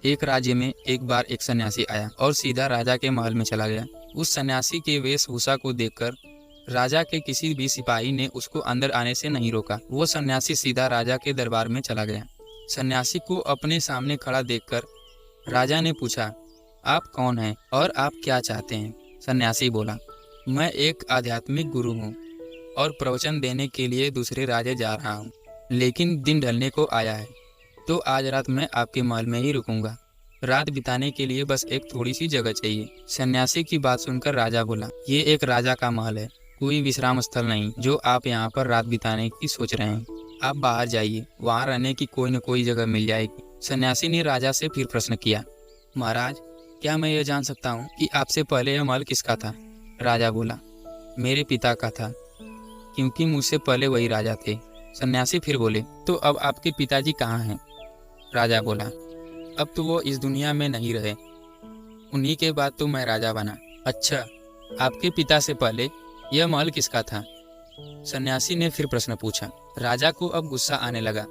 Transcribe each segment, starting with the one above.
एक राज्य में एक बार एक सन्यासी आया और सीधा राजा के महल में चला गया। उस सन्यासी के वेशभूषा को देखकर राजा के किसी भी सिपाही ने उसको अंदर आने से नहीं रोका। वो सन्यासी सीधा राजा के दरबार में चला गया। सन्यासी को अपने सामने खड़ा देखकर राजा ने पूछा, आप कौन हैं और आप क्या चाहते हैं? सन्यासी बोला, मैं एक आध्यात्मिक गुरु हूँ और प्रवचन देने के लिए दूसरे राज्य जा रहा हूँ, लेकिन दिन ढलने को आया है, तो आज रात मैं आपके महल में ही रुकूंगा। रात बिताने के लिए बस एक थोड़ी सी जगह चाहिए। सन्यासी की बात सुनकर राजा बोला, ये एक राजा का महल है, कोई विश्राम स्थल नहीं जो आप यहाँ पर रात बिताने की सोच रहे हैं। आप बाहर जाइए, वहाँ रहने की कोई न कोई जगह मिल जाएगी। सन्यासी ने राजा से फिर प्रश्न किया, महाराज, क्या मैं ये जान सकता हूँ कि आपसे पहले यह महल किसका था? राजा बोला, मेरे पिता का था, क्योंकि मुझसे पहले वही राजा थे। सन्यासी फिर बोले, तो अब आपके पिताजी कहाँ हैं? राजा बोला, अब तो वो इस दुनिया में नहीं रहे, उन्हीं के बाद तो मैं राजा बना। अच्छा, आपके पिता से पहले यह महल किसका था? सन्यासी ने फिर प्रश्न पूछा। राजा को अब गुस्सा आने लगा,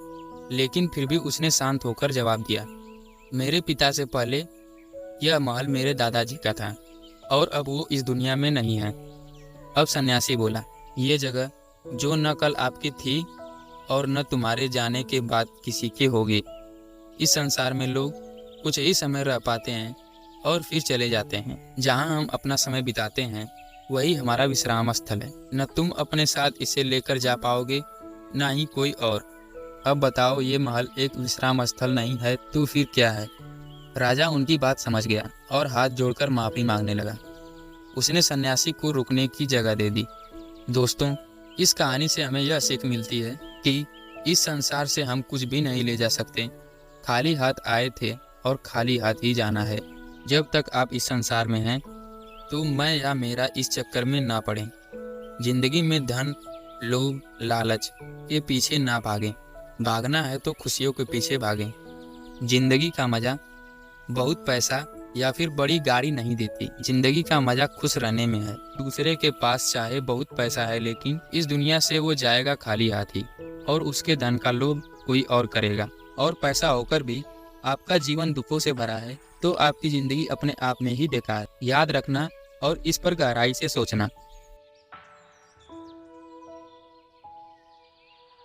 लेकिन फिर भी उसने शांत होकर जवाब दिया, मेरे पिता से पहले यह महल मेरे दादाजी का था और अब वो इस दुनिया में नहीं है। अब सन्यासी बोला, ये जगह जो न कल आपकी थी और न तुम्हारे जाने के बाद किसी की होगी। इस संसार में लोग कुछ ही समय रह पाते हैं और फिर चले जाते हैं। जहाँ हम अपना समय बिताते हैं वही हमारा विश्राम स्थल है। न तुम अपने साथ इसे लेकर जा पाओगे, न ही कोई और। अब बताओ, ये महल एक विश्राम स्थल नहीं है तो फिर क्या है? राजा उनकी बात समझ गया और हाथ जोड़कर माफी मांगने लगा। उसने सन्यासी को रुकने की जगह दे दी। दोस्तों, इस कहानी से हमें यह सीख मिलती है कि इस संसार से हम कुछ भी नहीं ले जा सकते। खाली हाथ आए थे और खाली हाथ ही जाना है। जब तक आप इस संसार में हैं तो मैं या मेरा इस चक्कर में ना पड़े। जिंदगी में धन, लोभ, लालच के पीछे ना भागें। भागना है तो खुशियों के पीछे भागें। जिंदगी का मजा बहुत पैसा या फिर बड़ी गाड़ी नहीं देती। जिंदगी का मजा खुश रहने में है। दूसरे के पास चाहे बहुत पैसा है, लेकिन इस दुनिया से वो जाएगा खाली हाथ ही, और उसके धन का लोभ कोई और करेगा। और पैसा होकर भी आपका जीवन दुखों से भरा है तो आपकी जिंदगी अपने आप में ही बेकार। याद रखना और इस पर गहराई से सोचना।